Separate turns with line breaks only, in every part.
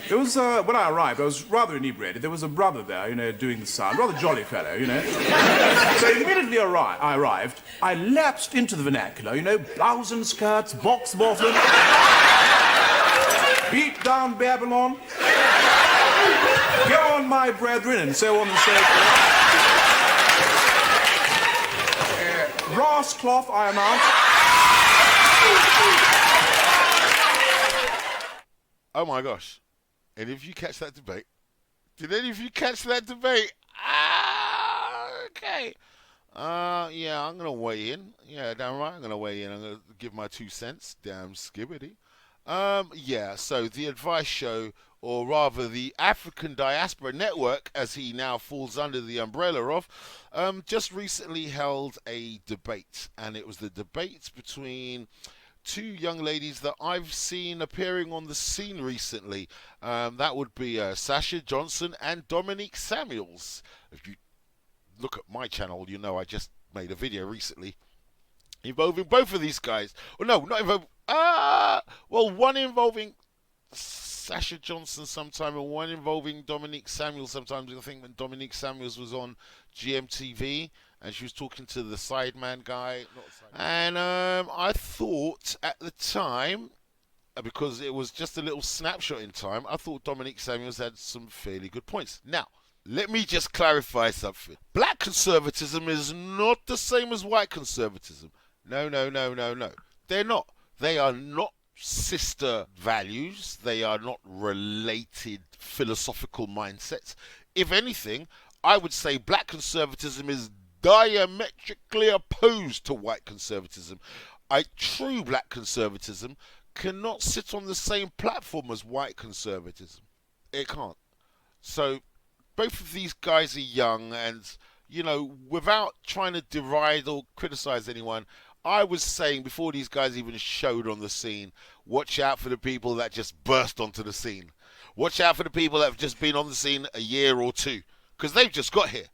There was, when I arrived, I was rather inebriated. There was a brother there, doing the sound. Rather jolly fellow. So immediately I arrived, I lapsed into the vernacular, blouse and skirts, box bottom, beat down Babylon, go on my brethren, and so on and so forth. Brass cloth I am out.
Oh my gosh. And if you catch that debate, did any of you catch that debate? Okay. Yeah, I'm going to weigh in. Yeah, damn right, I'm going to weigh in. I'm going to give my 2 cents. Damn skibbity. Yeah, so the Advice Show, or rather the African Diaspora Network, as he now falls under the umbrella of, just recently held a debate. And it was the debate between 2 young ladies that I've seen appearing on the scene recently. That would be Sasha Johnson and Dominique Samuels. If you look at my channel, you know I just made a video recently involving both of these guys. Well, no, not involving... well, one involving Sasha Johnson sometime and one involving Dominique Samuels sometimes. I think when Dominique Samuels was on GMTV and she was talking to the Sideman guy. And I thought at the time, because it was just a little snapshot in time, I thought Dominique Samuels had some fairly good points. Now, let me just clarify something. Black conservatism is not the same as white conservatism. No. They're not. They are not sister values. They are not related philosophical mindsets. If anything, I would say black conservatism is diametrically opposed to white conservatism. True black conservatism cannot sit on the same platform as white conservatism. It can't. So both of these guys are young and, without trying to deride or criticize anyone, I was saying before these guys even showed on the scene, watch out for the people that just burst onto the scene. Watch out for the people that have just been on the scene a year or 2, because they've just got here.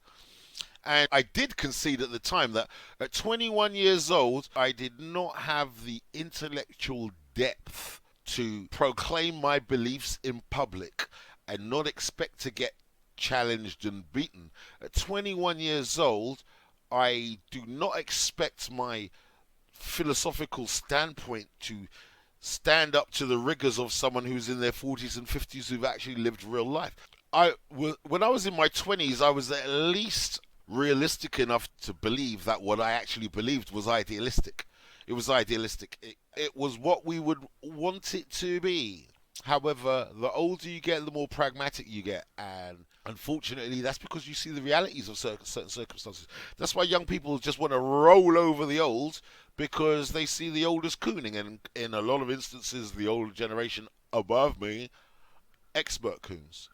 And I did concede at the time that at 21 years old, I did not have the intellectual depth to proclaim my beliefs in public and not expect to get challenged and beaten. At 21 years old, I do not expect my philosophical standpoint to stand up to the rigors of someone who's in their 40s and 50s who've actually lived real life. When I was in my 20s, I was at least realistic enough to believe that what I actually believed was idealistic. It was idealistic. It was what we would want it to be. However, the older you get, the more pragmatic you get. And unfortunately, that's because you see the realities of certain circumstances. That's why young people just want to roll over the old, because they see the old as cooning. And in a lot of instances, the older generation above me, expert coons.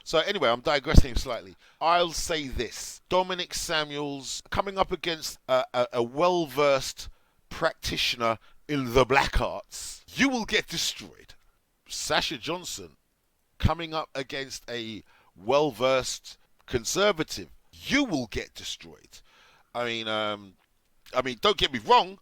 So anyway, I'm digressing slightly. I'll say this. Dominique Samuels coming up against a well-versed practitioner in the black arts. You will get destroyed. Sasha Johnson coming up against a well-versed conservative. You will get destroyed. I mean, don't get me wrong.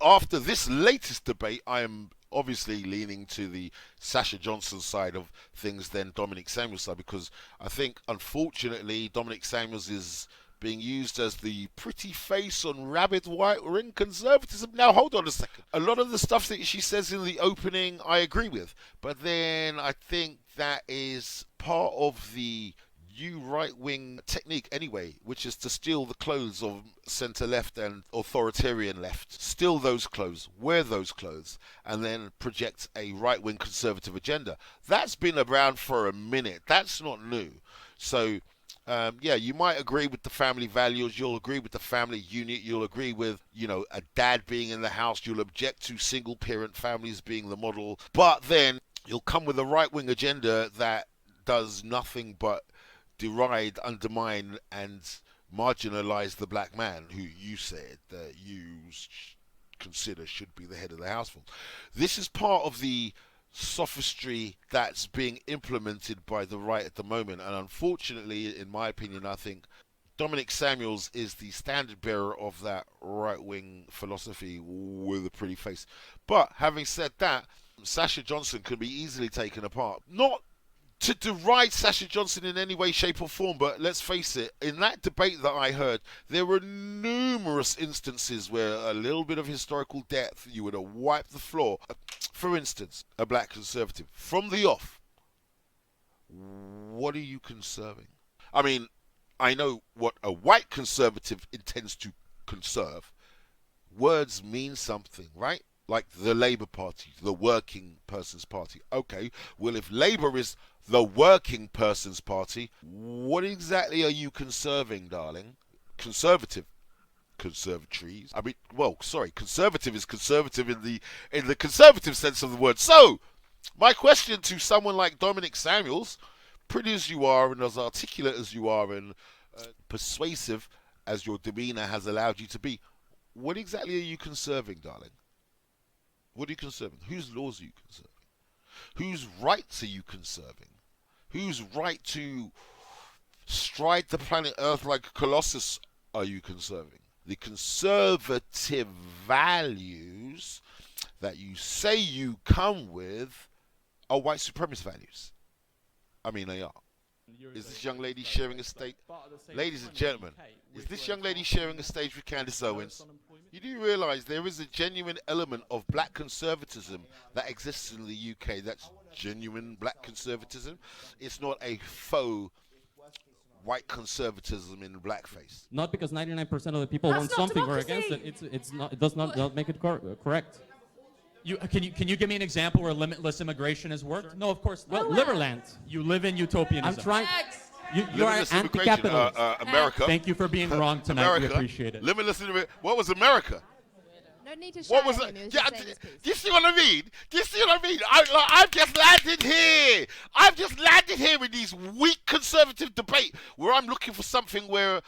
After this latest debate, I am obviously leaning to the Sasha Johnson side of things than Dominique Samuels side, because I think, unfortunately, Dominique Samuels is being used as the pretty face on rabbit white ring conservatism. Now, hold on a second. A lot of the stuff that she says in the opening, I agree with. But then I think that is part of the new right-wing technique anyway, which is to steal the clothes of centre-left and authoritarian left. Steal those clothes, wear those clothes, and then project a right-wing conservative agenda. That's been around for a minute. That's not new. So, yeah, you might agree with the family values. You'll agree with the family unit. You'll agree with, a dad being in the house. You'll object to single-parent families being the model. But then you'll come with a right-wing agenda that does nothing but deride, undermine, and marginalize the black man who you said that you consider should be the head of the household. This is part of the sophistry that's being implemented by the right at the moment, and unfortunately, in my opinion, I think Dominique Samuels is the standard bearer of that right-wing philosophy with a pretty face. But having said that, Sasha Johnson can be easily taken apart. Not to deride Sasha Johnson in any way, shape or form, but let's face it, in that debate that I heard, there were numerous instances where a little bit of historical depth, you would have wiped the floor. For instance, a black conservative, from the off, what are you conserving? I mean, I know what a white conservative intends to conserve. Words mean something, right? Like the Labour Party, the Working Person's Party. Okay, well, if Labour is the Working Person's Party, what exactly are you conserving, darling? Conservative. Conservatories. I mean, well, sorry, conservative is conservative in the conservative sense of the word. So, my question to someone like Dominique Samuels, pretty as you are and as articulate as you are and persuasive as your demeanour has allowed you to be, what exactly are you conserving, darling? What are you conserving? Whose laws are you conserving? Whose rights are you conserving? Whose right to stride the planet Earth like a colossus are you conserving? The conservative values that you say you come with are white supremacist values. I mean, they are. Is this young lady sharing a stage? Ladies and gentlemen, is this young lady sharing a stage with Candace Owens? You do realise there is a genuine element of black conservatism that exists in the UK. That's genuine black conservatism. It's not a faux white conservatism in blackface.
Not because 99% of the people want something or against it. It's not. It does not make it correct.
Can you give me an example where limitless immigration has worked? No, of course not.
Well, Liberland.
You live in utopianism.
I'm trying. You are anti-capitalist.
America.
Thank you for being wrong tonight.
America.
We appreciate it.
Limitless immigration. What was America?
No need to
What
shout
was
at
it?
him. He was
Yeah,
just saying his piece.
do you see what I mean? Do you see what I mean? I've just landed here. I've just landed here in these weak conservative debate where I'm looking for something where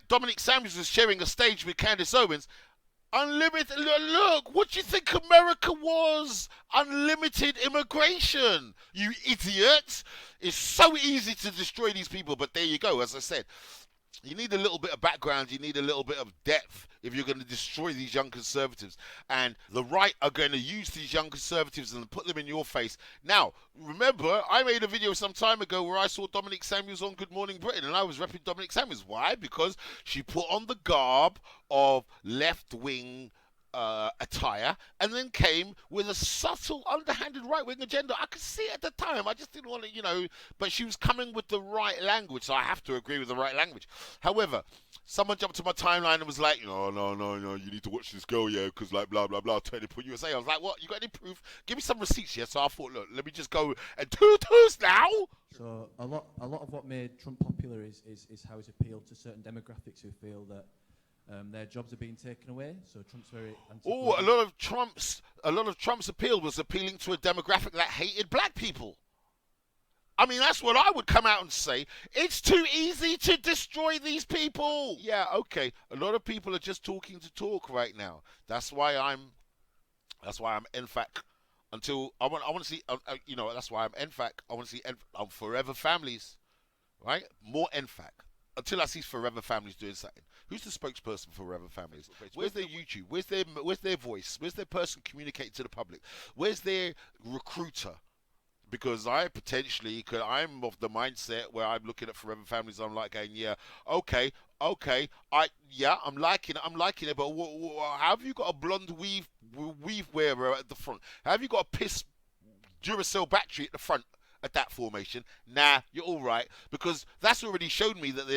Dominique Samuels is sharing a stage with Candace Owens. Unlimited. Look, what do you think America was? Unlimited immigration. You idiots. It's so easy to destroy these people, but there you go. As I said, you need a little bit of background. You need a little bit of depth if you're going to destroy these young conservatives. And the right are going to use these young conservatives and put them in your face. Now, remember, I made a video some time ago where I saw Dominique Samuels on Good Morning Britain, and I was repping Dominique Samuels. Why? Because she put on the garb of left-wing attire and then came with a subtle underhanded right-wing agenda. I could see it at the time. I just didn't want to, but she was coming with the right language, so I have to agree with the right language. However, someone jumped to my timeline and was like, no, you need to watch this girl, yeah, because like blah blah blah, turning point USA. I was like, what? You got any proof? Give me some receipts, yeah. So I thought, look, let me just go and toot now.
So a lot of what made Trump popular is how he's appealed to certain demographics who feel that their jobs are being taken away. So Trump's very
Oh, a lot of Trump's appeal was appealing to a demographic that hated black people. I mean, that's what I would come out and say. It's too easy to destroy these people. Yeah, okay. A lot of people are just talking to talk right now. That's why I'm NFAC until I want to see. That's why I'm NFAC. I want to see Forever Families, right? More NFAC. Until I see Forever Families doing something. Who's the spokesperson for Forever Families? Where's their YouTube? Where's their voice? Where's their person communicating to the public? Where's their recruiter? Because I'm of the mindset where I'm looking at Forever Families. I'm like going, yeah, okay, I'm liking it. But how have you got a blonde weave wearer at the front? How have you got a piss Duracell battery at the front? At that formation, nah, you're all right, because that's already shown me that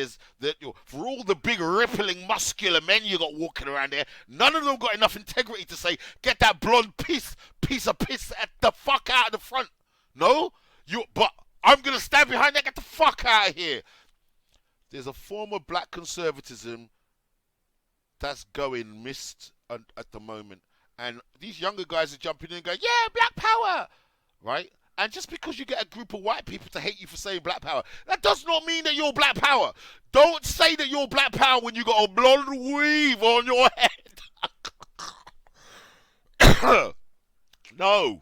for all the big rippling muscular men you got walking around there, none of them got enough integrity to say, get that blonde piece of piss at the fuck out of the front. No, but I'm gonna stand behind that. Get the fuck out of here. There's a form of black conservatism that's going missed at the moment, and these younger guys are jumping in and going, yeah, black power, right? And just because you get a group of white people to hate you for saying black power, that does not mean that you're black power. Don't say that you're black power when you got a blonde weave on your head. No.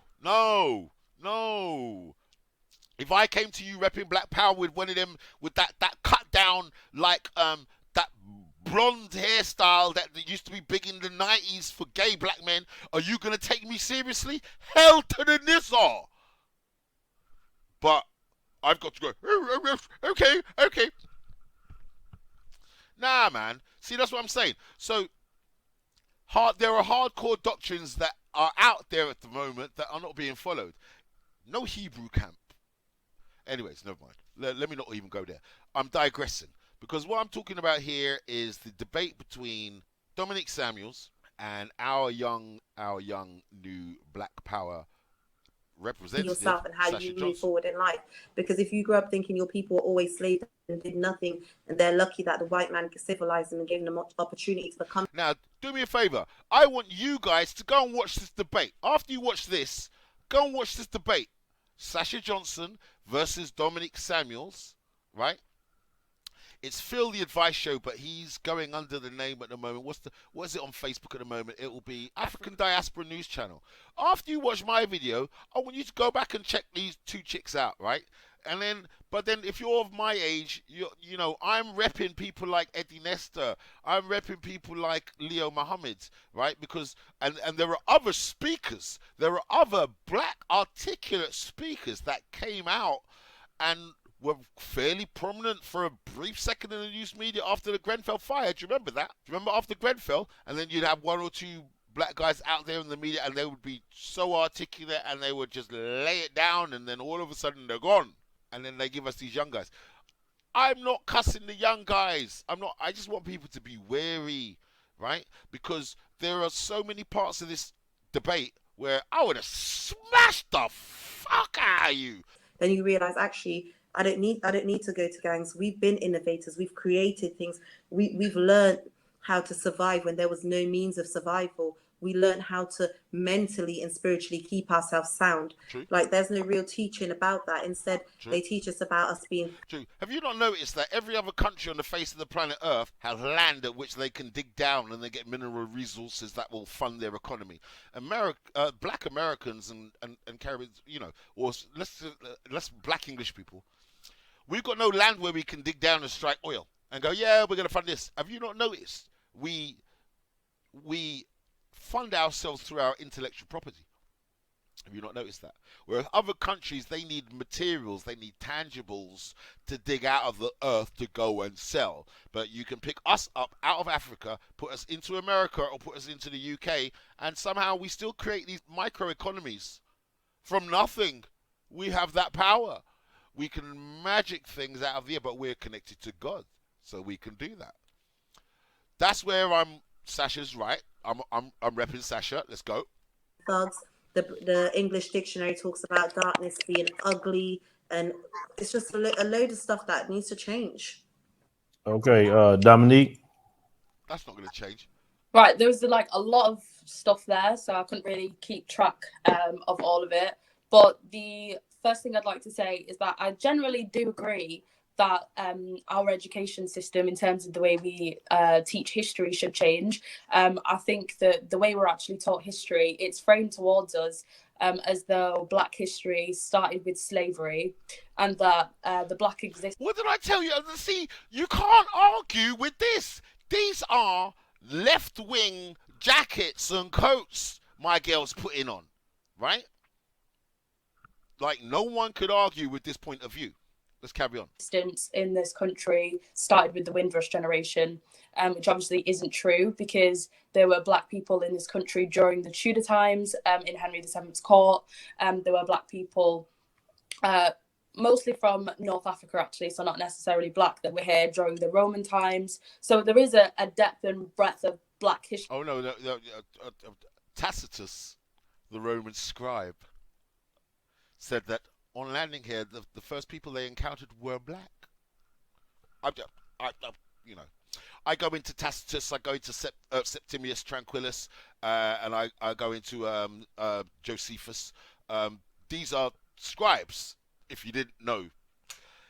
If I came to you repping black power with one of them, with that cut down, like, that blonde hairstyle that used to be big in the 90s for gay black men, are you going to take me seriously? Hell to the nizar. But I've got to go, okay. Nah, man. See, that's what I'm saying. So, there are hardcore doctrines that are out there at the moment that are not being followed. No Hebrew camp. Anyways, never mind. Let me not even go there. I'm digressing. Because what I'm talking about here is the debate between Dominique Samuels and our young new Black Power representative,
yourself and how
Sasha
you move
Johnson.
forward in life. Because if you grew up thinking your people were always slaves and did nothing, and they're lucky that the white man civilized them and gave them an opportunity to become.
Now, do me a favor. I want you guys to go and watch this debate. After you watch this, go and watch this debate. Sasha Johnson versus Dominique Samuels, right? It's Phil the Advice Show, but he's going under the name at the moment. What is it on Facebook at the moment? It will be African Diaspora News Channel. After you watch my video, I want you to go back and check these two chicks out, right? But then if you're of my age, you know, I'm repping people like Eddie Nestor. I'm repping people like Leo Muhammad, right? Because, and there are other speakers. There are other black articulate speakers that came out and were fairly prominent for a brief second in the news media after the Grenfell fire. Do you remember that? Do you remember after Grenfell? And then you'd have one or two black guys out there in the media and they would be so articulate and they would just lay it down, and then all of a sudden they're gone. And then they give us these young guys. I'm not cussing the young guys. I just want people to be wary, right? Because there are so many parts of this debate where I would have smashed the fuck out of you.
Then you realize, actually, I don't need to go to gangs. We've been innovators. We've created things. We've learned how to survive when there was no means of survival. We learn how to mentally and spiritually keep ourselves sound.
True.
Like, there's no real teaching about that. Instead,
True.
they teach us about us being.
True. Have you not noticed that every other country on the face of the planet Earth has land at which they can dig down and they get mineral resources that will fund their economy? Black Americans and Caribbeans, you know, or let's black English people, we've got no land where we can dig down and strike oil and go, yeah, we're going to fund this. Have you not noticed? We fund ourselves through our intellectual property. Have you not noticed that? Whereas other countries, they need materials, they need tangibles to dig out of the earth to go and sell. But you can pick us up out of Africa, put us into America or put us into the UK, and somehow we still create these microeconomies from nothing. We have that power. We can magic things out of the air, but we're connected to God, so we can do that. That's where Sasha's right. I'm repping Sasha. Let's go.
Thugs. The English dictionary talks about darkness being ugly, and it's just a load of stuff that needs to change.
Okay, Dominique.
That's not going to change.
Right, there was like a lot of stuff there, so I couldn't really keep track of all of it. But the first thing I'd like to say is that I generally do agree that our education system, in terms of the way we teach history, should change. I think that the way we're actually taught history, it's framed towards us as though Black history started with slavery, and that the Black existence.
What did I tell you? See, you can't argue with this. These are left-wing jackets and coats my girl's putting on, right? Like, no one could argue with this point of view. Let's carry on.
In this country started with the Windrush generation, which obviously isn't true, because there were Black people in this country during the Tudor times, in Henry VII's court. There were Black people, mostly from North Africa, actually, so not necessarily Black, that were here during the Roman times. So there is a depth and breadth of Black history.
Oh, no. Tacitus, the Roman scribe, said that on landing here, the first people they encountered were Black. I go into Tacitus, I go into Septimius Tranquillus, and I go into Josephus. These are scribes, if you didn't know.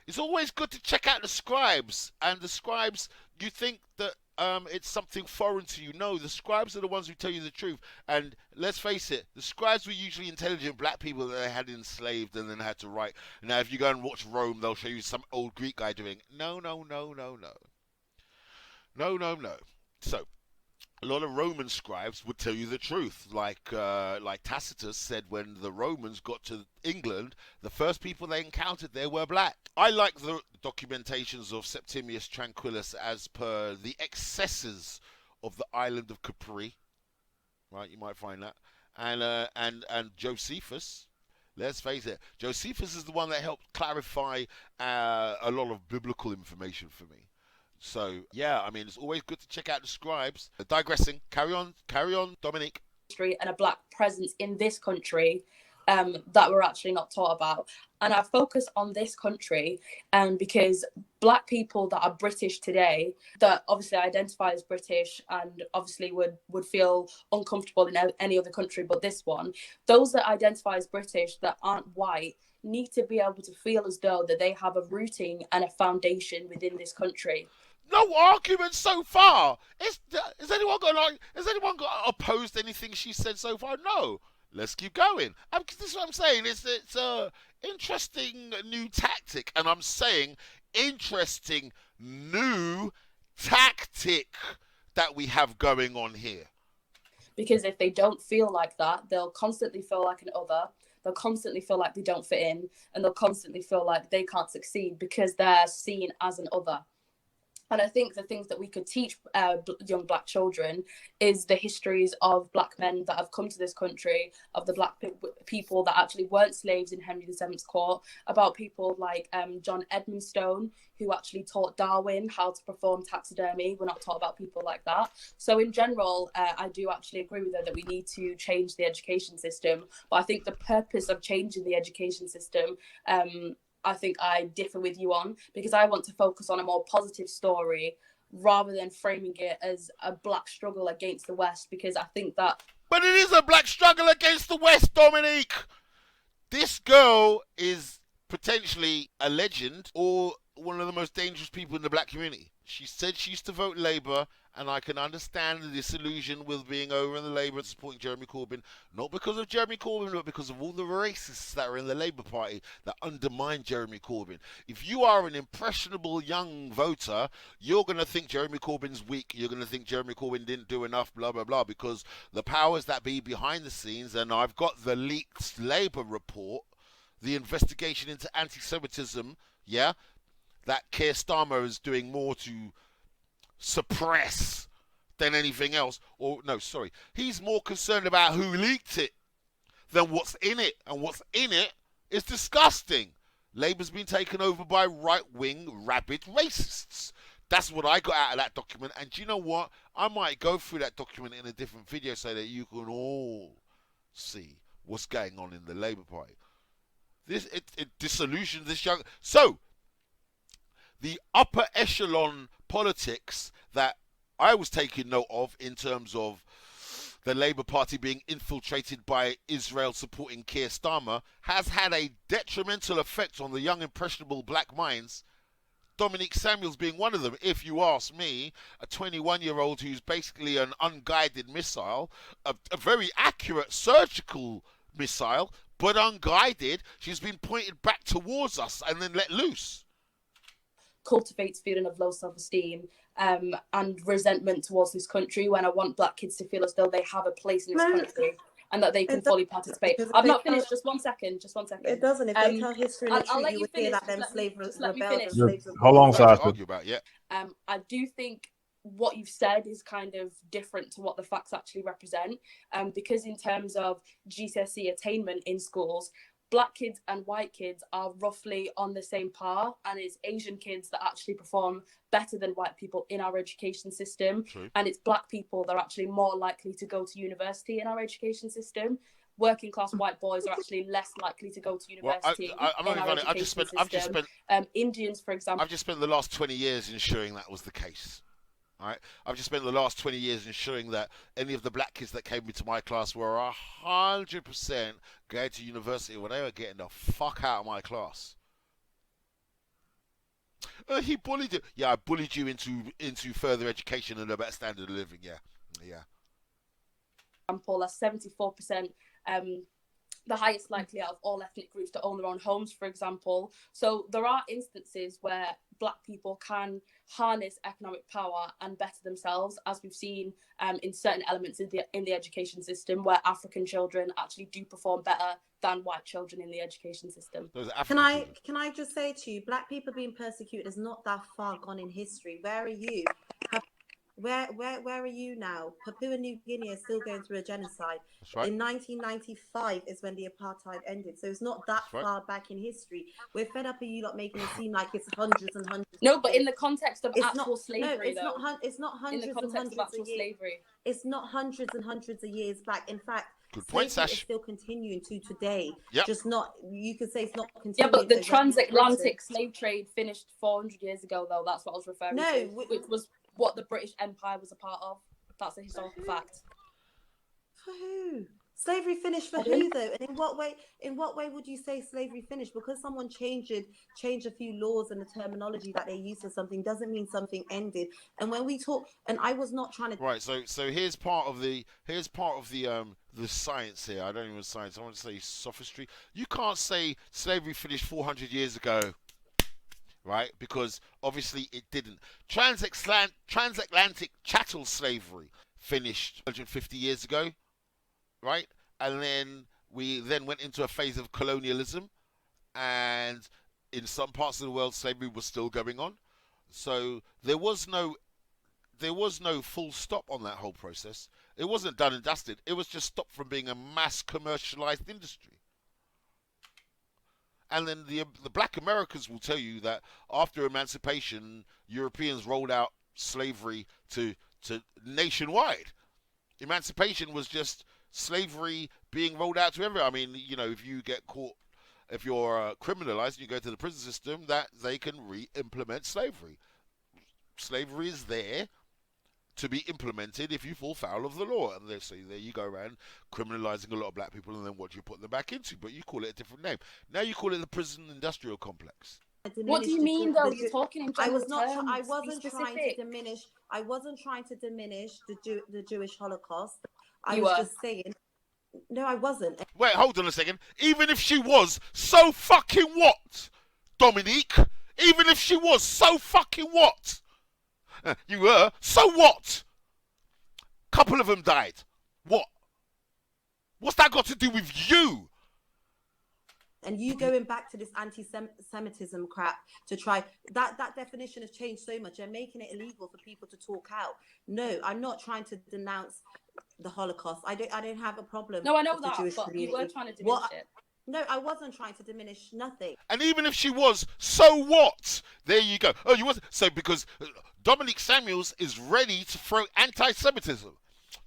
It's always good to check out the scribes, and the scribes, you think that it's something foreign to you. No, the scribes are the ones who tell you the truth. And let's face it, the scribes were usually intelligent Black people that they had enslaved and then had to write. Now, if you go and watch Rome, they'll show you some old Greek guy doing, no. No, no, no. So, a lot of Roman scribes would tell you the truth. Like Tacitus said, when the Romans got to England, the first people they encountered there were black. I like the documentations of Septimius Tranquillus as per the excesses of the island of Capri. Right, you might find that. And Josephus. Let's face it, Josephus is the one that helped clarify a lot of biblical information for me. So, yeah, I mean, it's always good to check out the scribes. Digressing, carry on, Dominique.
And a black presence in this country that we're actually not taught about. And I focus on this country because black people that are British today, that obviously identify as British and obviously would feel uncomfortable in any other country but this one, those that identify as British that aren't white need to be able to feel as though that they have a rooting and a foundation within this country.
No argument so far. Has anyone got opposed anything she said so far? No. Let's keep going. This is what I'm saying. It's a interesting new tactic, and I'm saying interesting new tactic that we have going on here.
Because if they don't feel like that, they'll constantly feel like an other. They'll constantly feel like they don't fit in, and they'll constantly feel like they can't succeed because they're seen as an other. And I think the things that we could teach young black children is the histories of black men that have come to this country, of the black people that actually weren't slaves in Henry VII's court, about people like John Edmonstone, who actually taught Darwin how to perform taxidermy. We're not taught about people like that. So in general, I do actually agree with her that we need to change the education system. But I think the purpose of changing the education system, I think I differ with you on, because I want to focus on a more positive story rather than framing it as a black struggle against the West, because I think that...
But it is a black struggle against the West, Dominique! This girl is potentially a legend or one of the most dangerous people in the black community. She said she used to vote Labour, and I can understand the disillusion with being over in the Labour and supporting Jeremy Corbyn, not because of Jeremy Corbyn, but because of all the racists that are in the Labour Party that undermine Jeremy Corbyn. If you are an impressionable young voter, you're going to think Jeremy Corbyn's weak, you're going to think Jeremy Corbyn didn't do enough, blah, blah, blah, because the powers that be behind the scenes, and I've got the leaked Labour report, the investigation into anti-Semitism, yeah, that Keir Starmer is doing more to suppress than anything else. Or, no, sorry. He's more concerned about who leaked it than what's in it. And what's in it is disgusting. Labour's been taken over by right-wing, rabid racists. That's what I got out of that document. And do you know what? I might go through that document in a different video so that you can all see what's going on in the Labour Party. It disillusions this young... So, the upper echelon politics that I was taking note of in terms of the Labour Party being infiltrated by Israel supporting Keir Starmer has had a detrimental effect on the young impressionable black minds. Dominique Samuels being one of them, if you ask me, a 21-year-old who's basically an unguided missile, a very accurate surgical missile, but unguided. She's been pointed back towards us and then let loose.
Cultivates feeling of low self-esteem and resentment towards this country, when I want black kids to feel as though they have a place in this country and that they can fully participate. I've not finished. Just one second.
It doesn't. If they tell history and the truth, you would hear that them slaves rebelled and slaves were
Hold on, Sasha.
Argue about, yeah.
I do think what you've said is kind of different to what the facts actually represent, because in terms of GCSE attainment in schools, black kids and white kids are roughly on the same par, and it's Asian kids that actually perform better than white people in our education system.
True.
And it's black people that are actually more likely to go to university in our education system. Working class white boys are actually less likely to go to university. I've just spent Indians, for example.
I've just spent the last 20 years ensuring that was the case. All right? I've just spent the last 20 years ensuring that any of the black kids that came into my class were 100% going to university when they were getting the fuck out of my class. He bullied you. Yeah, I bullied you into further education and a better standard of living. Yeah.
Example, that's 74% the highest likely out of all ethnic groups to own their own homes, for example. So there are instances where Black people can harness economic power and better themselves, as we've seen in certain elements in the education system, where African children actually do perform better than white children in the education system.
Can I just say to you, Black people being persecuted is not that far gone in history. Where are you? Where are you now? Papua New Guinea is still going through a genocide.
That's right.
In 1995 is when the apartheid ended. So it's not that far back in history. We're fed up of you lot making it seem like it's hundreds and hundreds.
No, but in the context of
it's
actual
not,
slavery,
no, it's not hundreds
in the
and
context
hundreds
of actual
of years.
slavery.
It's not hundreds and hundreds of years back. In fact,
good point,
slavery
Sash.
is still continuing to today.
Yep.
Just not, you could say it's not continuing.
Yeah, but the
over
transatlantic slave trade finished 400 years ago, though. That's what I was referring to.
No,
which was what the British Empire was a part of. That's a historical fact.
For who? Slavery finished for who though? And in what way? In what way would you say slavery finished? Because someone changed a few laws and the terminology that they use for something doesn't mean something ended. And when we talk, and I was not trying to.
Right. So here's part of the science here. I don't even science. I want to say sophistry. You can't say slavery finished 400 years ago. Right, because obviously it didn't. Transatlantic chattel slavery finished 150 years ago, right? And then we went into a phase of colonialism, and in some parts of the world, slavery was still going on. So there was no full stop on that whole process. It wasn't done and dusted. It was just stopped from being a mass commercialized industry. And then the Black Americans will tell you that after emancipation, Europeans rolled out slavery to nationwide. Emancipation was just slavery being rolled out to everyone. I mean, you know, if you get caught, if you're criminalized and you go to the prison system, that they can re-implement slavery. Slavery is there to be implemented if you fall foul of the law. And they say, there you go around criminalizing a lot of Black people, and then what do you put them back into? But you call it a different name. Now you call it the prison industrial complex.
What do you mean, though? You're talking in general terms.
I wasn't trying to diminish. I wasn't trying to diminish the Jewish Holocaust. I was just saying. No, I wasn't.
Wait, hold on a second. Even if she was, so fucking what, Dominique? Even if she was, so fucking what? You were, so what? Couple of them died. What? What's that got to do with you?
And you going back to this anti-Semitism crap to try that definition has changed so much and making it illegal for people to talk out. No, I'm not trying to denounce the Holocaust. I don't have a problem.
No, I know
with
that,
the Jewish
but
community.
you were trying to diminish it.
No, I wasn't trying to diminish nothing.
And even if she was, so what? There you go. Oh, you wasn't. So because Dominique Samuels is ready to throw anti-Semitism.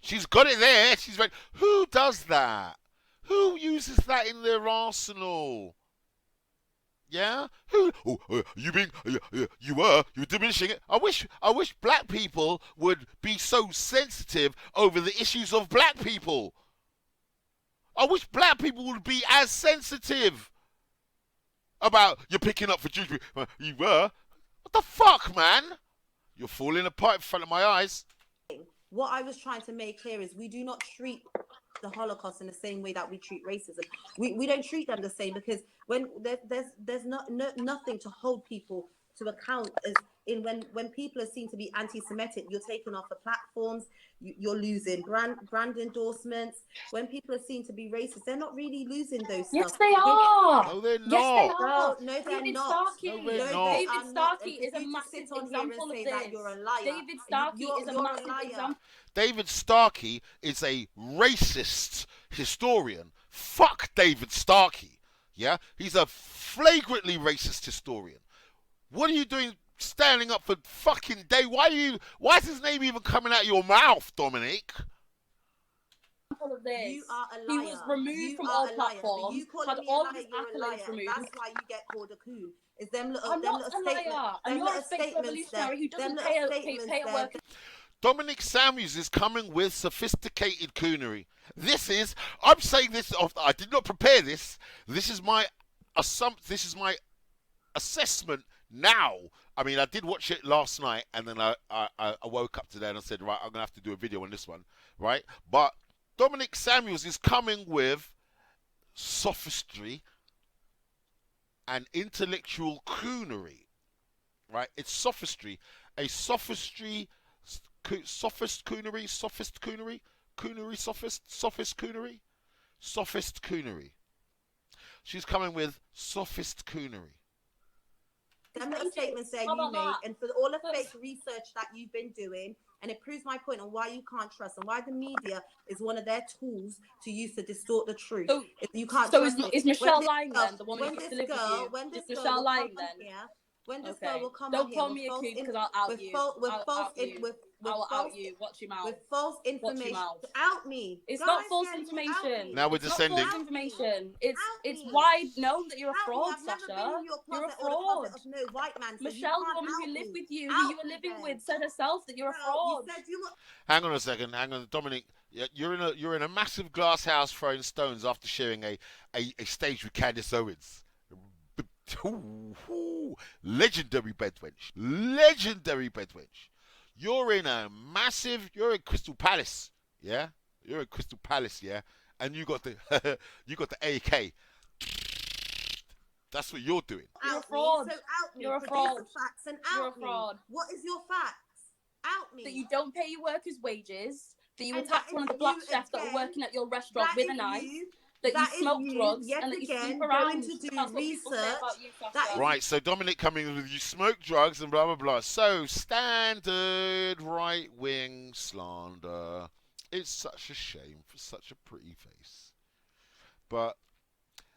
She's got it there. She's ready. Who does that? Who uses that in their arsenal? Yeah? Who? Oh, you're diminishing it. I wish Black people would be so sensitive over the issues of Black people. I wish Black people would be as sensitive about you're picking up for Jewish people. You were? What the fuck, man? You're falling apart in front of my eyes.
What I was trying to make clear is we do not treat the Holocaust in the same way that we treat racism. We don't treat them the same, because when there's nothing to hold people to account as in when people are seen to be anti-Semitic, you're taken off the platforms, you're losing brand endorsements. When people are seen to be racist, they're not really losing those
Yes,
stuff.
they are.
No, they're not.
Yes, they are.
No, they're
David
not.
Starkey.
No, we're not.
David Starkey is a
You just
massive
sit on here and
example of
say
this.
that you're a liar.
David Starkey is a
You're
massive
liar.
example.
David Starkey is a racist historian. Fuck David Starkey. Yeah? He's a flagrantly racist historian. What are you doing standing up for fucking Dave? Why is his name even coming out of your mouth, Dominique?
Of this.
You are a
He
liar.
was removed
You
from
are
all
a liar.
platforms,
You calling
had
me
all
a
of
liar,
his
you're a liar.
accolades removed.
That's why you get called a coon. Is them little,
I'm
them
not
little
a
statements.
liar. And
Them
you're a
little
fake
statements
revolutionary who
there.
doesn't
Them
pay
little
a
statements
worker.
there.
Dominic Samuels is coming with sophisticated coonery. I'm saying this, I did not prepare this. This is my assessment now. I mean, I did watch it last night, and then I woke up today and I said, right, I'm going to have to do a video on this one, right? But Dominic Samuels is coming with sophistry and intellectual coonery, right? It's sophistry, a sophist coonery, sophist coonery. She's coming with sophist coonery.
Them little statements there you made, and for all the fake research that you've been doing, and it proves my point on why you can't trust and why the media is one of their tools to use to distort the truth.
So,
You can't.
So
trust
is
it.
Michelle lying then? The woman
when
who used
this
to live
girl,
with you?
Is
Michelle lying then?
When this
Okay.
girl will come
Don't
on
call
here
me a
with
coon
false
because I'll out you.
I'll
out you. Watch your mouth.
with false
Watch your
information.
mouth.
Out me.
It's
Guys,
not false
yeah,
information.
Now we're
It's
descending.
not false information. It's
me.
wide known that you're a
Out me.
fraud,
I've never
Sasha.
been in your
You're a
closet or the
fraud.
closet of no white man. So
Michelle,
you
the
can't
woman who
out
lived
me.
with you,
Out
who you were
me
living
then.
with, said herself that you're a
Girl,
fraud.
You said you were.
Hang on a second, Dominic. You're in a massive glass house throwing stones after sharing a stage with Candace Owens. Legendary bedwench. You're in Crystal Palace, yeah? You're in Crystal Palace, yeah? And you got the AK. That's what you're doing.
You're a
Out
fraud.
me, so out me.
You're a
Produce
fraud.
the facts and
You're a
out me.
fraud.
What is your facts? Out me.
That you don't pay your workers' wages, that you
And
attacked
that
one of the
is
black
you
chefs that were
again.
working at your restaurant with a knife, that you
That is
smoke
you,
drugs,
yet
and that you
again,
sleep around.
going to do
That's what people say
research.
about you, Sasha.
That is-
Right, so Dominic coming in with you smoke drugs and blah, blah, blah. So, standard right-wing slander. It's such a shame for such a pretty face. But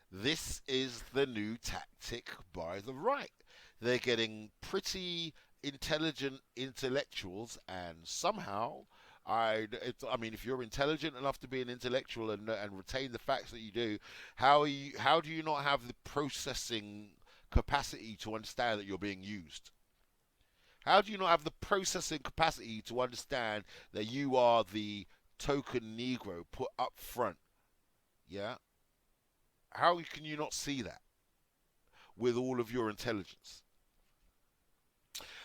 this is the new tactic by the right. They're getting pretty intelligent intellectuals, and somehow, I mean, if you're intelligent enough to be an intellectual and retain the facts that you do, how do you not have the processing capacity to understand that you're being used? How do you not have the processing capacity to understand that you are the token Negro put up front? Yeah? How can you not see that with all of your intelligence?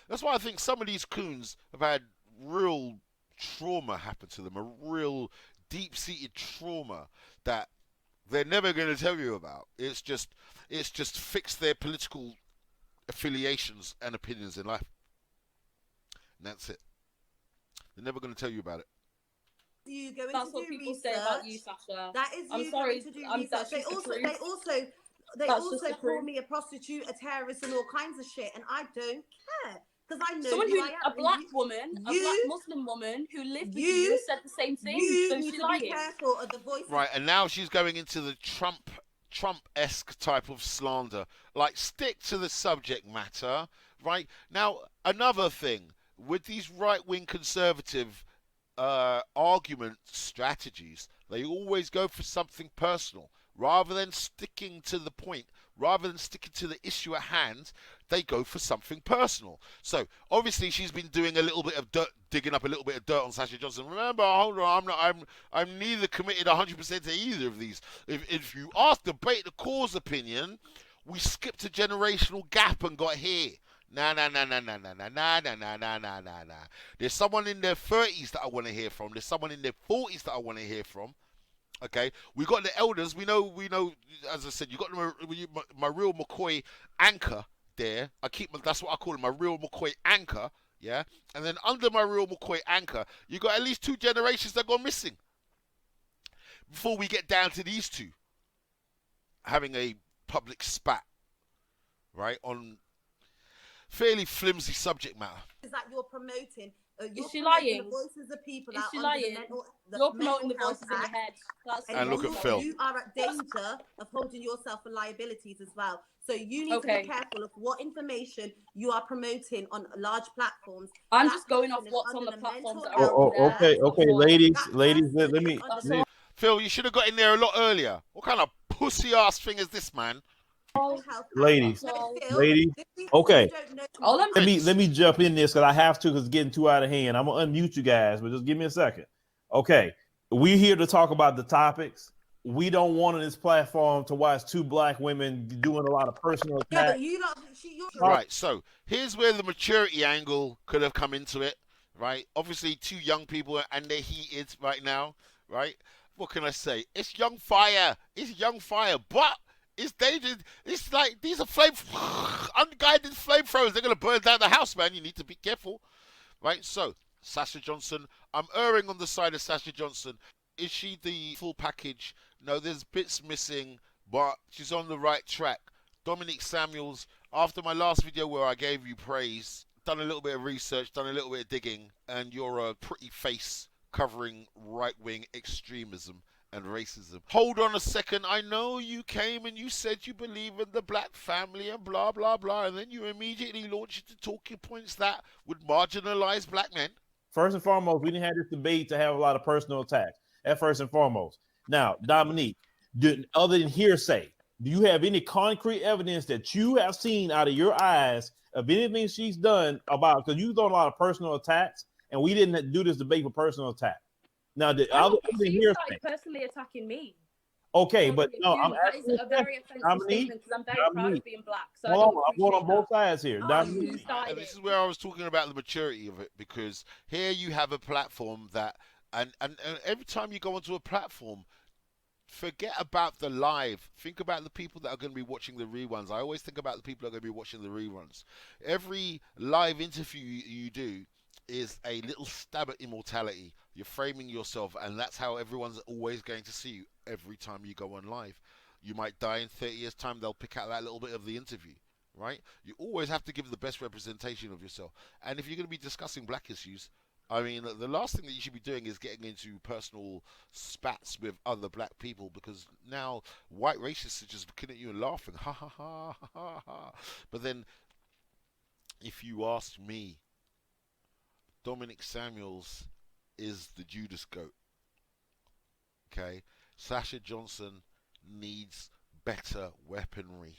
That's why I think some of these coons have had real trauma happen to them, a real deep-seated trauma that they're never going to tell you about. It's just fixed their political affiliations and opinions in life. And that's it. They're never going to tell you about it.
You going
That's
to
what
do
people
research.
say about you, Sasha.
That is
I'm
you
sorry,
going to do
I'm
research.
that's
They
just the
also
truth.
they
That's
also
just the
call
truth.
me a prostitute, a terrorist, and all kinds of shit, and I don't care because I know
Someone
who
who,
I am.
a
And
black
you-
woman, a
you-
black Muslim woman who lived with
you-
you said the same thing.
You
So
need
she's
to
lying.
be careful of the voices.
Right, and now she's going into the Trump-esque type of slander. Like, stick to the subject matter, right? Now, another thing, with these right-wing conservative argument strategies, they always go for something personal. Rather than sticking to the point, rather than sticking to the issue at hand, they go for something personal. So obviously she's been doing a little bit of dirt, digging up a little bit of dirt on Sasha Johnson. Remember, hold on, I'm neither committed 100% to either of these. If you ask debate the cause opinion, we skipped a generational gap and got here. Nah. There's someone in their 30s that I want to hear from. There's someone in their 40s that I want to hear from. Okay, we got the elders. We know. As I said, you got my real McCoy anchor there. That's what I call him, my real McCoy anchor. Yeah, and then under my real McCoy anchor, you got at least 2 generations that gone missing. Before we get down to these two having a public spat, right, on fairly flimsy subject matter.
Is that you're promoting?
Is she lying?
The voices of people.
Is
out
she
under
lying? You're promoting the voices in your head.
And look at Phil.
You are at danger of holding yourself for liabilities as well. So you need to be careful of what information you are promoting on large platforms.
I'm just going off what's on the platforms that are
Oh, okay, ladies, let me.
Phil, you should have got in there a lot earlier. What kind of pussy ass thing is this, man?
Ladies, okay. Let me jump in this because I have to, because it's getting too out of hand. I'm gonna unmute you guys, but just give me a second. Okay, we here to talk about the topics. We don't want on this platform to watch 2 black women doing a lot of personal attacks.
Right, so here's where the maturity angle could have come into it. Right, obviously 2 young people and they're heated right now. Right, what can I say? It's young fire. It's young fire, but it's dangerous. It's like these are unguided flamethrowers. They're gonna burn down the house, man. You need to be careful, right? So, Sasha Johnson. I'm erring on the side of Sasha Johnson. Is she the full package? No, there's bits missing, but she's on the right track. Dominique Samuels. After my last video where I gave you praise, done a little bit of research, done a little bit of digging, and you're a pretty face covering right-wing extremism and racism. Hold on a second. I know you came and you said you believe in the black family and blah, blah, blah, and then you immediately launched into talking points that would marginalize black men.
First and foremost, we didn't have this debate to have a lot of personal attacks. That's first and foremost. Now, Dominique, other than hearsay, do you have any concrete evidence that you have seen out of your eyes of anything she's done about, because you've done a lot of personal attacks, and we didn't do this debate for personal attack. Now, the other
you started personally attacking me.
Okay, but no, I'm
asking. That is a very offensive statement because I'm very proud of being black. So
I'm going on both sides here.
And this is where I was talking about the maturity of it, because here you have a platform that, and every time you go onto a platform, forget about the live. Think about the people that are going to be watching the reruns. I always think about the people that are going to be watching the reruns. Every live interview you do is a little stab at immortality. You're framing yourself, and that's how everyone's always going to see you every time you go on live. You might die in 30 years' time. They'll pick out that little bit of the interview, right? You always have to give the best representation of yourself. And if you're going to be discussing black issues, I mean, the last thing that you should be doing is getting into personal spats with other black people, because now white racists are just looking at you and laughing. Ha ha ha ha ha ha. But then, if you ask me, Dominique Samuels is the Judas goat. Okay? Sasha Johnson needs better weaponry.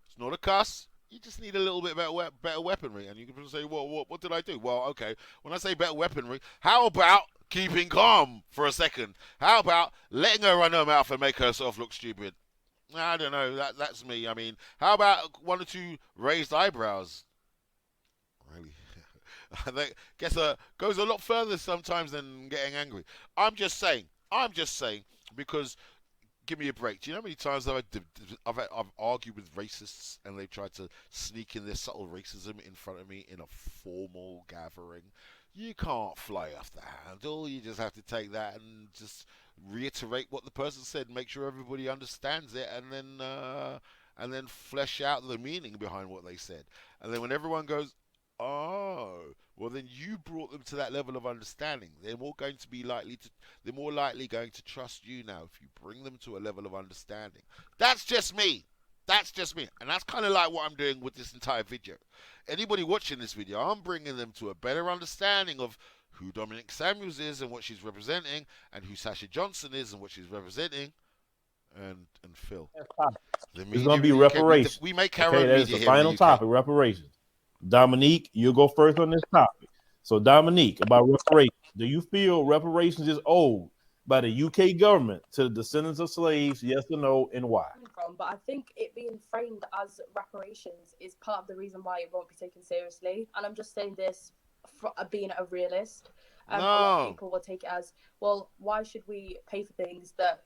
It's not a cuss. You just need a little bit better weaponry. And you can say, well, what did I do? Well, okay, when I say better weaponry, how about keeping calm for a second? How about letting her run her mouth and make herself look stupid? I don't know. That's me. I mean, how about one or two raised eyebrows? Really? I guess goes a lot further sometimes than getting angry. I'm just saying, because give me a break. Do you know how many times I've argued with racists and they've tried to sneak in their subtle racism in front of me in a formal gathering? You can't fly off the handle. You just have to take that and just reiterate what the person said, make sure everybody understands it, and then flesh out the meaning behind what they said. And then when everyone goes, oh, well, then you brought them to that level of understanding. They're more likely going to trust you now if you bring them to a level of understanding. That's just me. And that's kind of like what I'm doing with this entire video. Anybody watching this video, I'm bringing them to a better understanding of who Dominique Samuels is and what she's representing, and who Sasha Johnson is and what she's representing. And Phil.
It's going to be reparations.
We make carry on.
That's the final topic, reparations. Dominique, you'll go first on this topic. So, Dominique, about reparations. Do you feel reparations is owed by the UK government to the descendants of slaves? Yes or no, and why?
But I think it being framed as reparations is part of the reason why it won't be taken seriously. And I'm just saying this for being a realist. A lot of people will take it as, well, why should we pay for things that,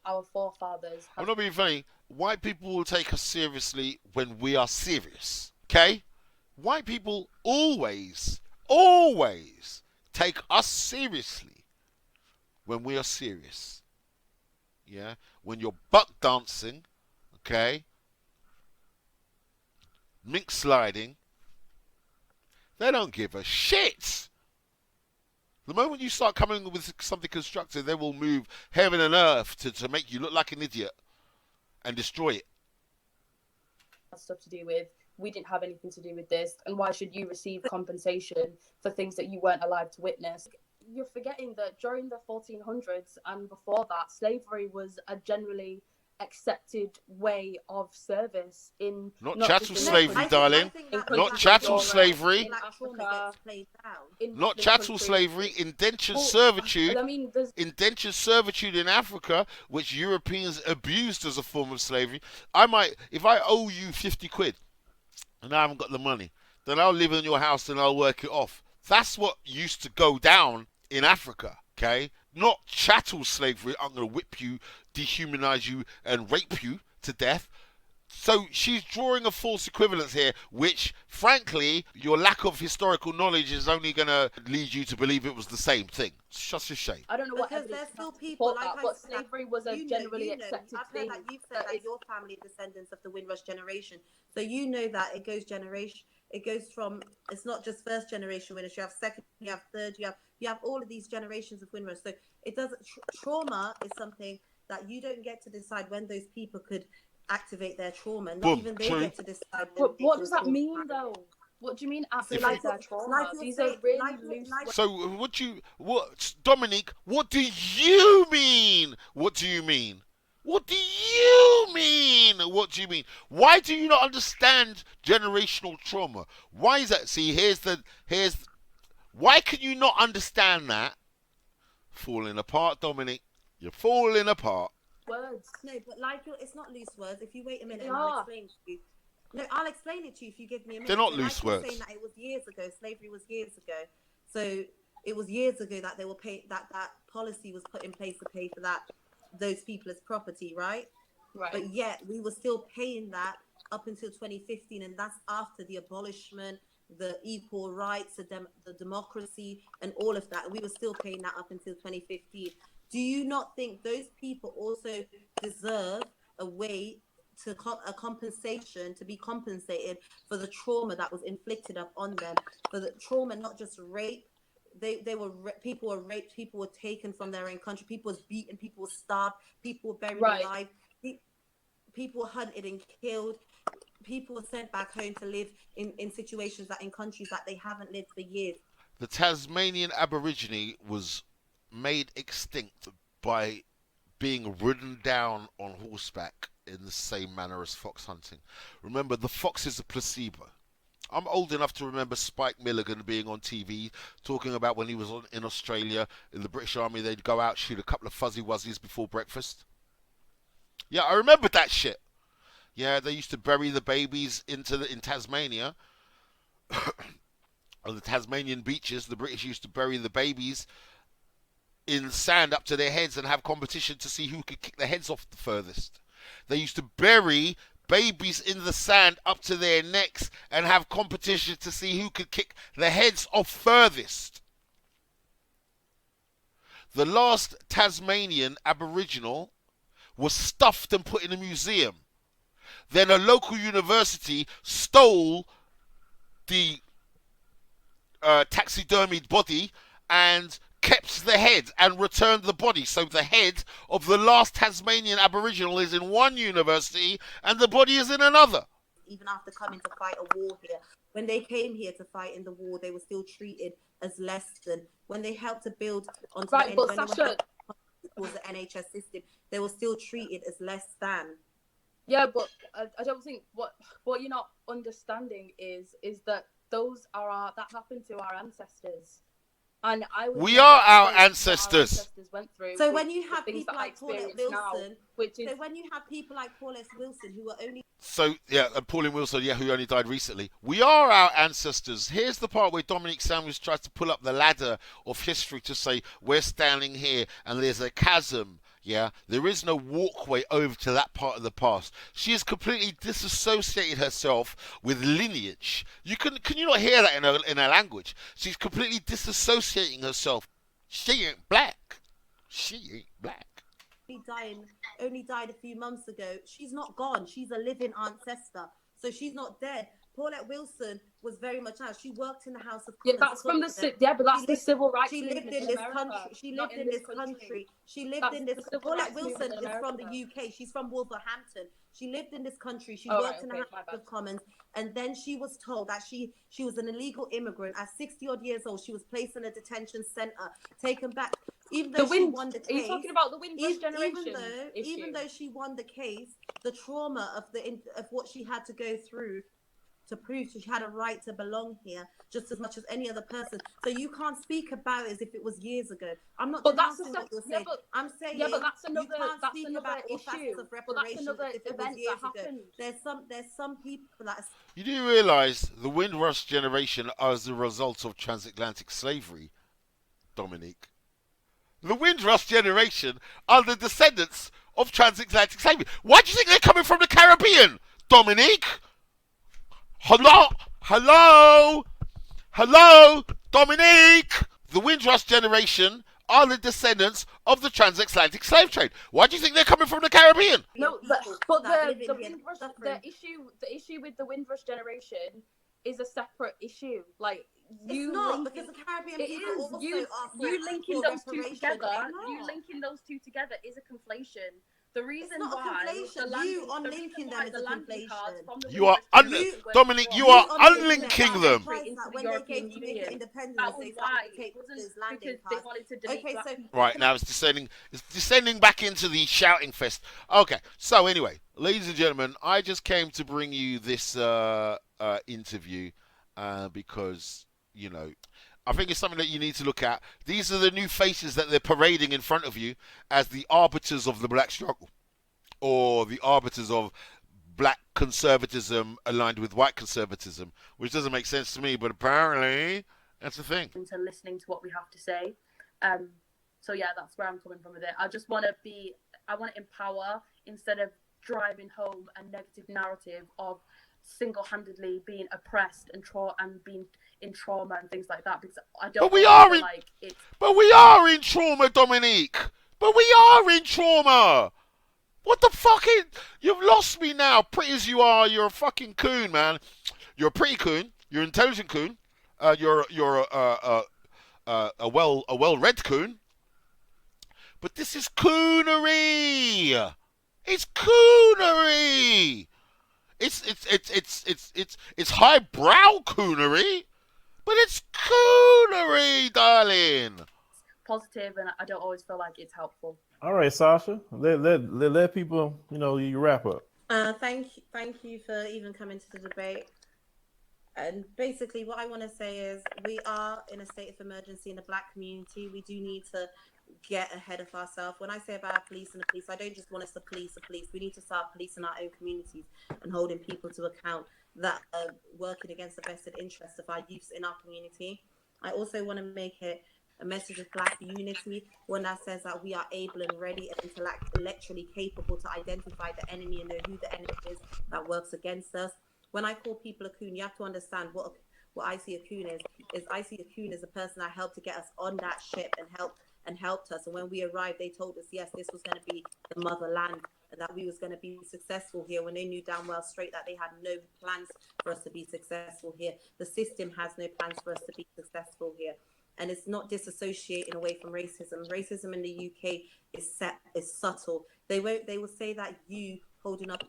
our forefathers have?
I'm not being funny. White people will take us seriously when we are serious, okay? White people always take us seriously when we are serious. Yeah? When you're buck dancing, okay? Mink sliding, they don't give a shit. The moment you start coming with something constructive, they will move heaven and earth to make you look like an idiot and destroy it.
Stuff to do with, we didn't have anything to do with this, and why should you receive compensation for things that you weren't alive to witness? You're forgetting that during the 1400s and before that, slavery was a generally accepted way of service in
not chattel slavery, darling. Not chattel slavery. Not chattel slavery. Indentured servitude. Indentured servitude in Africa, which Europeans abused as a form of slavery. If I owe you 50 quid and I haven't got the money, then I'll live in your house and I'll work it off. That's what used to go down in Africa. Okay. not chattel slavery. I'm going to whip you, dehumanize you, and rape you to death. So she's drawing a false equivalence here, which, frankly, your lack of historical knowledge is only going to lead you to believe it was the same thing. It's just a shame.
I don't know what
Because
evidence
there's still
to
people
support
like
that,
I
but
said,
slavery was a generally accepted
I've
thing.
heard that you've said that your family are descendants of the Windrush generation, so you know that it goes generation. It goes from, it's not just first generation Windrush. You have second, you have third, you have all of these generations of Windrush. So it doesn't. Trauma is something that you don't get to decide when those people could activate their trauma. Not even they get to decide.
But what does that mean, though? What do you mean activate their trauma? These are really loose.
So what, Dominique, what do you mean? What do you mean? What do you mean? What do you mean? Why do you not understand generational trauma? Why is that? See, why can you not understand that? Falling apart, Dominique. You're falling apart.
Words. No, but it's not loose words. If you wait a minute, I'll explain to you. No, I'll explain it to you if you give me a minute.
They're not loose words.
Saying that it was years ago. Slavery was years ago. So it was years ago that they were that policy was put in place to pay for those people as property, right?
Right.
But yet we were still paying that up until 2015, and that's after the abolishment, the equal rights, the democracy, and all of that. We were still paying that up until 2015. Do you not think those people also deserve a way to a compensation, to be compensated for the trauma that was inflicted upon them, for the trauma, not just rape? People were raped, people were taken from their own country, people was beaten, people were starved, people were buried alive, people were hunted and killed, people were sent back home to live in situations that in countries that they haven't lived for years.
The Tasmanian Aborigine was made extinct by being ridden down on horseback in the same manner as fox hunting. Remember, the fox is a placebo. I'm old enough to remember Spike Milligan being on TV talking about when he was in Australia in the British Army, they'd go out, shoot a couple of fuzzy wuzzies before breakfast. Yeah, I remember that shit. Yeah, they used to bury the babies in Tasmania. On the Tasmanian beaches, the British used to bury the babies in sand up to their heads and have competition to see who could kick their heads off the furthest. They used to bury babies in the sand up to their necks and have competition to see who could kick their heads off furthest. The last Tasmanian Aboriginal was stuffed and put in a museum. Then a local university stole the taxidermied body and kept the head and returned the body. So the head of the last Tasmanian Aboriginal is in one university and the body is in another.
Even after coming to fight a war here, when they came here to fight in the war, they were still treated as less than. When they helped to build onto the NHS system, they were still treated as less than.
Yeah, but I don't think what you're not understanding is that that happened to our ancestors. And
we are our ancestors.
Went through,
so when you have people like Paulette Wilson, who are only
and Pauline Wilson, who only died recently. We are our ancestors. Here's the part where Dominique Samuels tries to pull up the ladder of history to say we're standing here and there's a chasm. Yeah, there is no walkway over to that part of the past. She has completely disassociated herself with lineage. Can you not hear that in her language? She's completely disassociating herself. She ain't black. She ain't black.
Only died a few months ago. She's not gone. She's a living ancestor. So she's not dead. Paulette Wilson was very much out. She worked in the House of Commons.
Yeah, that's from but that's the civil rights.
She lived in this country. She lived in this country. She lived in this. Paulette Wilson is from the UK. She's from Wolverhampton. She lived in this country. She worked in the House of Commons, and then she was told that she was an illegal immigrant. At 60-odd years old, she was placed in a detention centre, taken back. Even though she won the case,
are you talking about the Windrush generation?
Even though she won the case, the trauma of what she had to go through to prove she had a right to belong here just as much as any other person. So you can't speak about it as if it was years ago. I'm not denouncing what you're saying. I'm saying
but that's another,
you can't
that's
speak
another
about all
issue.
facets of reparations
But that's another
if it
event
was years
that
ago.
happened.
There's some people that...
You do realise the Windrush generation are as a result of transatlantic slavery, Dominique. The Windrush generation are the descendants of transatlantic slavery. Why do you think they're coming from the Caribbean, Dominique? Hello? Hello? Hello? Dominique? The Windrush generation are the descendants of the transatlantic slave trade. Why do you think they're coming from the Caribbean?
No, but the issue with the Windrush generation is a separate issue. Like you,
it's not because the Caribbean people also
you linking those two together. You linking those two together is a conflation. The reason why
you unlinking them is a conflation.
You are Dominic. You are unlinking them.
When they came to make independence, they started to take those landing cards.
Right now, it's descending back into the shouting fest. Okay, so anyway, ladies and gentlemen, I just came to bring you this interview because I think it's something that you need to look at. These are the new faces that they're parading in front of you as the arbiters of the black struggle, or the arbiters of black conservatism aligned with white conservatism, which doesn't make sense to me, but apparently that's the thing.
Into listening to what we have to say. So yeah, that's where I'm coming from with it. I want to empower instead of driving home a negative narrative of single-handedly being oppressed and being in trauma and things like that, because I don't. But we
are in trauma, Dominique. But we are in trauma. What the fuck? You've lost me now. Pretty as you are, you're a fucking coon, man. You're a pretty coon. You're an intelligent coon. You're a well-read coon. But this is coonery. It's coonery. It's highbrow coonery, but it's coonery, darling.
Positive, and I don't always feel like it's helpful.
All right, Sasha, let people, you wrap up.
Thank you for even coming to the debate. And basically, what I want to say is we are in a state of emergency in the black community. We do need to get ahead of ourselves. When I say about police and the police, I don't just want us to police the police. We need to start policing our own communities and holding people to account that are working against the vested interests of our youths in our community. I also want to make it a message of black unity, one that says that we are able and ready and intellectually capable to identify the enemy and know who the enemy is that works against us. When I call people a coon, you have to understand what I see a coon is I see a coon as a person that helped to get us on that ship and helped us. And when we arrived, they told us, yes, this was going to be the motherland and that we was going to be successful here, when they knew damn well straight that they had no plans for us to be successful here. The system has no plans for us to be successful here. And it's not disassociating away from racism. Racism in the UK is subtle. They will say that me holding up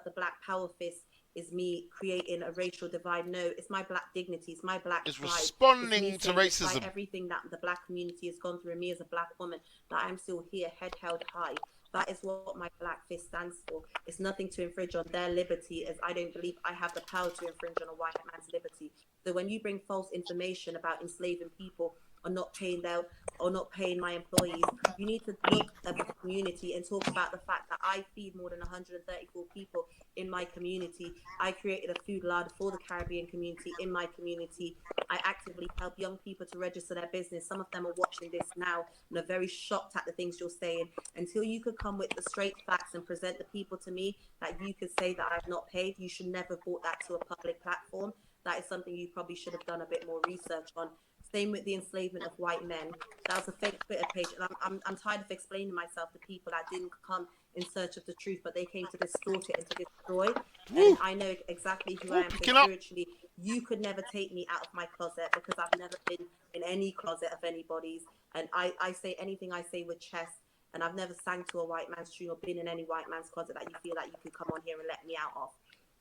the black power fist is me creating a racial divide. No, it's my black dignity, it's my black
pride.
It's
responding to racism.
Everything that the black community has gone through, and me as a black woman, that I'm still here, head held high. That is what my black fist stands for. It's nothing to infringe on their liberty, as I don't believe I have the power to infringe on a white man's liberty. So when you bring false information about enslaving people or not paying my employees, you need to look at the community and talk about the fact that I feed more than 134 people in my community. I created a food larder for the Caribbean community in my community. I actively help young people to register their business. Some of them are watching this now and are very shocked at the things you're saying. Until you could come with the straight facts and present the people to me that you could say that I've not paid, you should never brought that to a public platform. That is something you probably should have done a bit more research on. Same with the enslavement of white men. That was a fake Twitter page. And I'm tired of explaining myself to people that didn't come in search of the truth, but they came to distort it and to destroy. And I know exactly who I am. So spiritually, you could never take me out of my closet, because I've never been in any closet of anybody's. And I say anything I say with chest. And I've never sang to a white man's tune or been in any white man's closet that you feel like you could come on here and let me out of.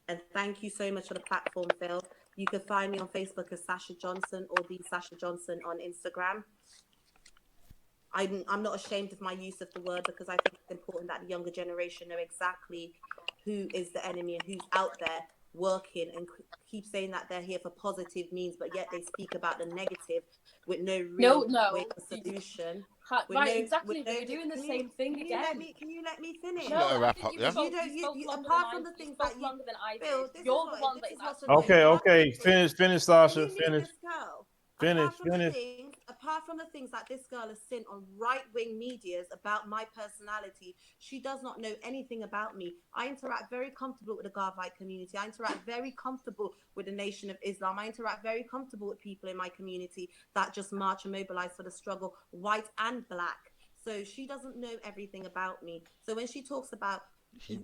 And thank you so much for the platform, Phil. You can find me on Facebook as Sasha Johnson, or the Sasha Johnson on Instagram. I'm not ashamed of my use of the word, because I think it's important that the younger generation know exactly who is the enemy and who's out there working, and keep saying that they're here for positive means, but yet they speak about the negative with no real way of solution.
Exactly. You're doing the same thing again.
Can you let me finish?
No, wrap up, yeah?
Apart from the things that you...
longer than I
Phil,
did. You're the one that is
Okay. Finish, Sasha. Finish.
Apart from the things apart from the things that this girl has seen on right-wing medias about my personality, she does not know anything about me. I interact very comfortable with the Garvite community. I interact very comfortable with the Nation of Islam. I interact very comfortable with people in my community that just march and mobilize for the struggle, white and black. So she doesn't know everything about me. So when she talks about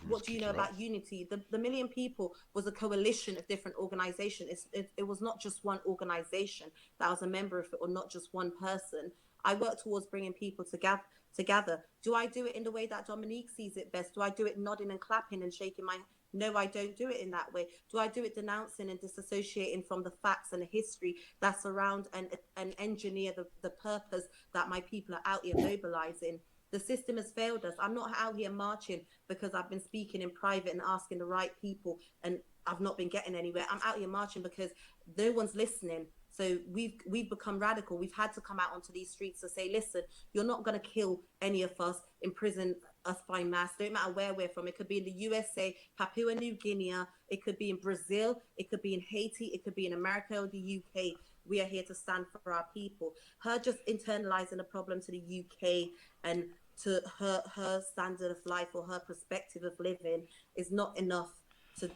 what do you know about unity, the Million People was a coalition of different organizations. It was not just one organization that I was a member of it, or not just one person. I work towards bringing people together. Do I do it in the way that Dominique sees it best? Do I do it nodding and clapping and shaking my... No, I don't do it in that way. Do I do it denouncing and disassociating from the facts and the history that surround and engineer the purpose that my people are out here mobilizing? The system has failed us. I'm not out here marching because I've been speaking in private and asking the right people and I've not been getting anywhere. I'm out here marching because no one's listening. So we've become radical. We've had to come out onto these streets to say, listen, you're not going to kill any of us, imprison us by mass. Don't matter where we're from. It could be in the USA, Papua New Guinea. It could be in Brazil. It could be in Haiti. It could be in America or the UK. We are here to stand for our people. Her just internalizing the problem to the UK and to her standard of life or her perspective of living is not enough to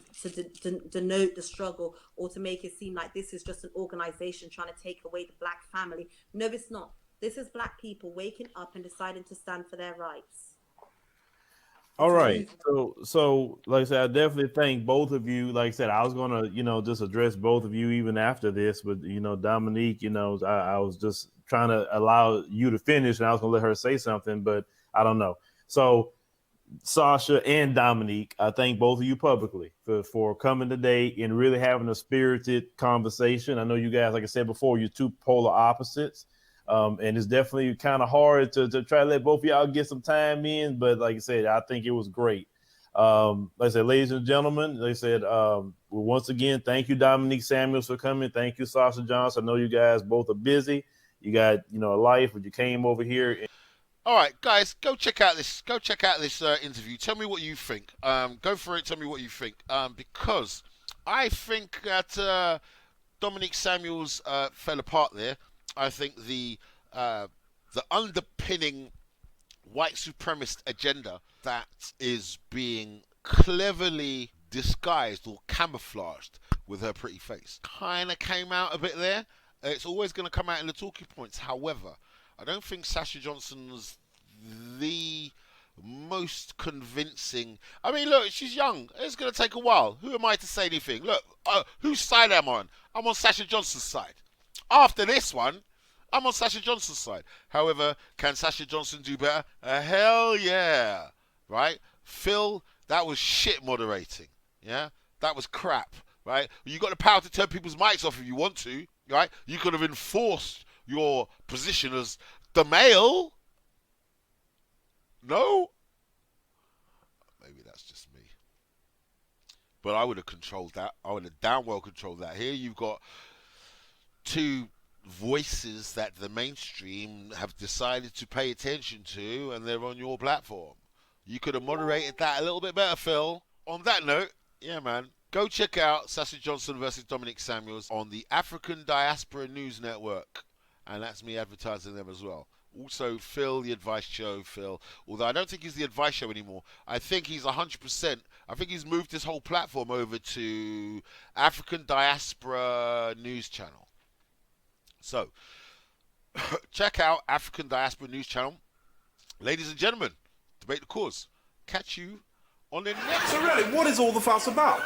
denote the struggle or to make it seem like this is just an organization trying to take away the black family. No, it's not. This is black people waking up and deciding to stand for their rights.
All right. So like I said, I definitely thank both of you. Like I said, I was gonna, just address both of you even after this, but Dominique, I was just trying to allow you to finish, and I was gonna let her say something, but I don't know. So Sasha and Dominique, I thank both of you publicly for coming today and really having a spirited conversation. I know you guys, like I said before, you're two polar opposites. And it's definitely kind of hard to try to let both of y'all get some time in. But like I said, I think it was great. Like I said, ladies and gentlemen, like I said, once again, thank you, Dominique Samuels, for coming. Thank you, Sasha Johnson. I know you guys both are busy. You got, a life, but you came over here.
All right, guys, go check out this interview. Tell me what you think. Go for it. Tell me what you think. Because I think that Dominique Samuels fell apart there. I think the underpinning white supremacist agenda that is being cleverly disguised or camouflaged with her pretty face kind of came out a bit there. It's always going to come out in the talking points. However, I don't think Sasha Johnson was the most convincing. I mean, look, she's young. It's going to take a while. Who am I to say anything? Look, whose side am I on? I'm on Sasha Johnson's side. After this one, I'm on Sasha Johnson's side. However, can Sasha Johnson do better? Hell yeah. Right? Phil, that was shit moderating. Yeah? That was crap. Right? You got the power to turn people's mics off if you want to. Right? You could have enforced your position as the male. No? Maybe that's just me. But I would have controlled that. I would have damn well controlled that. Here you've got two voices that the mainstream have decided to pay attention to, and they're on your platform. You could have moderated that a little bit better, Phil. On that note, yeah, man, go check out Sasha Johnson versus Dominique Samuels on the African Diaspora News Network, and that's me advertising them as well. Also, Phil, the Advice Show, Phil. Although I don't think he's the Advice Show anymore. I think he's 100%. I think he's moved his whole platform over to African Diaspora News Channel. So, check out African Diaspora News Channel. Ladies and gentlemen, debate the cause. Catch you on the next...
So really, what is all the fuss about?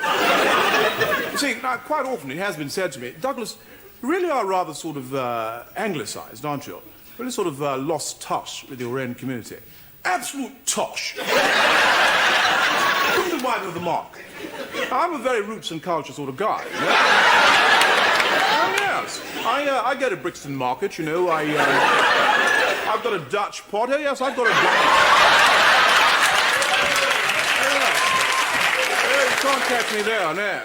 You see, now, quite often it has been said to me, Douglas, you really are rather sort of anglicised, aren't you? Really sort of lost touch with your own community. Absolute tosh. Couldn't be wider of the mark. I'm a very roots and culture sort of guy. You know? Oh, yes. I go to Brixton Market, I've got a Dutch pot. Oh, yes, I've got a Dutch... Oh, yes. You can't catch me there, no.